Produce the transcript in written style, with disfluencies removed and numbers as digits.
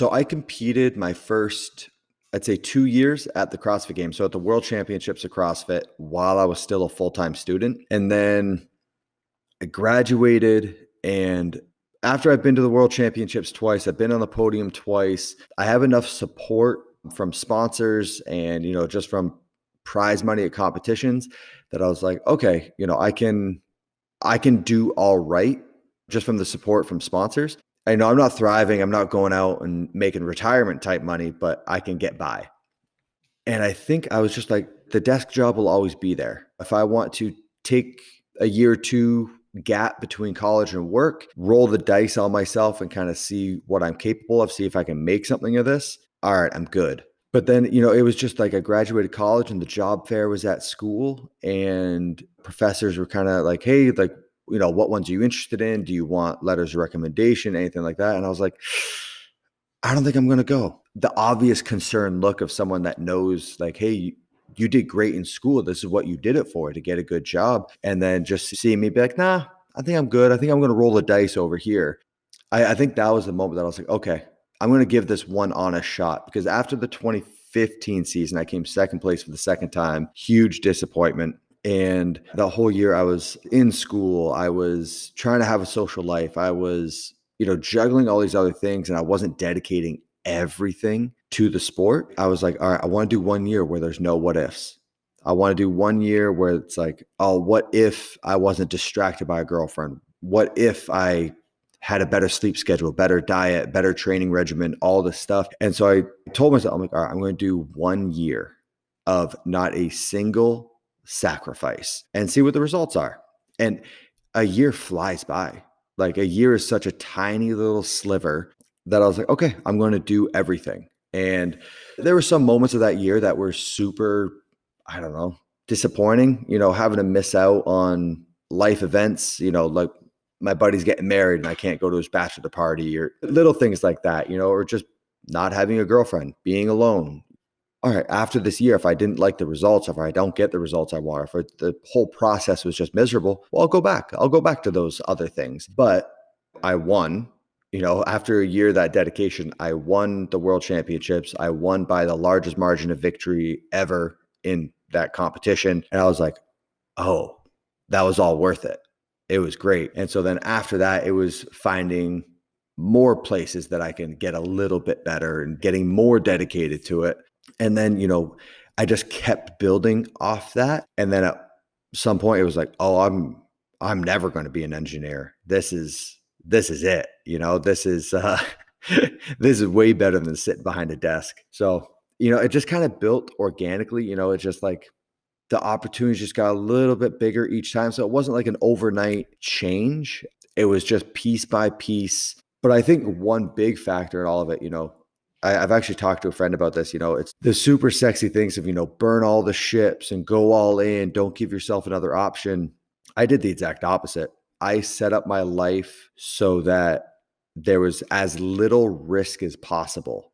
So I competed my first, I'd say 2 years at the CrossFit Games. So at the World Championships of CrossFit while I was still a full-time student. And then I graduated, and after I've been to the World Championships twice, I've been on the podium twice. I have enough support from sponsors and, just from prize money at competitions that I was like, okay, I can do all right just from the support from sponsors. I know I'm not thriving. I'm not going out and making retirement type money, but I can get by. And I think I was just like, the desk job will always be there. If I want to take a year or two gap between college and work, roll the dice on myself and kind of see what I'm capable of, see if I can make something of this. All right, I'm good. But then, it was just like I graduated college and the job fair was at school, and professors were kind of like, hey, like, what ones are you interested in? Do you want letters of recommendation, anything like that? And I was like, I don't think I'm going to go. The obvious concerned look of someone that knows, like, hey, you did great in school. This is what you did it for, to get a good job. And then just seeing me be like, nah, I think I'm good. I think I'm going to roll the dice over here. I think that was the moment that I was like, okay, I'm going to give this one honest shot, because after the 2015 season, I came second place for the second time. Huge disappointment. And the whole year I was in school, I was trying to have a social life. I was, juggling all these other things, and I wasn't dedicating everything to the sport. I was like, all right, I want to do 1 year where there's no what ifs. I want to do 1 year where it's like, oh, what if I wasn't distracted by a girlfriend? What if I had a better sleep schedule, better diet, better training regimen, all this stuff? And so I told myself, I'm like, all right, I'm going to do 1 year of not a single sacrifice and see what the results are. And a year flies by. Like, a year is such a tiny little sliver that I was like, okay, I'm going to do everything. And there were some moments of that year that were super, I don't know, disappointing, having to miss out on life events, like my buddy's getting married and I can't go to his bachelor party, or little things like that, or just not having a girlfriend, being alone. All right, after this year, if I didn't like the results, if I don't get the results I want, if the whole process was just miserable, well, I'll go back. I'll go back to those other things. But I won, after a year, that dedication, I won the World Championships. I won by the largest margin of victory ever in that competition. And I was like, oh, that was all worth it. It was great. And so then after that, it was finding more places that I can get a little bit better and getting more dedicated to it. And then, I just kept building off that. And then at some point it was like, oh, I'm never going to be an engineer. This is it. This is, this is way better than sitting behind a desk. So, it just kind of built organically, it's just like the opportunities just got a little bit bigger each time. So it wasn't like an overnight change. It was just piece by piece. But I think one big factor in all of it, I've actually talked to a friend about this. It's the super sexy things of, burn all the ships and go all in. Don't give yourself another option. I did the exact opposite. I set up my life so that there was as little risk as possible.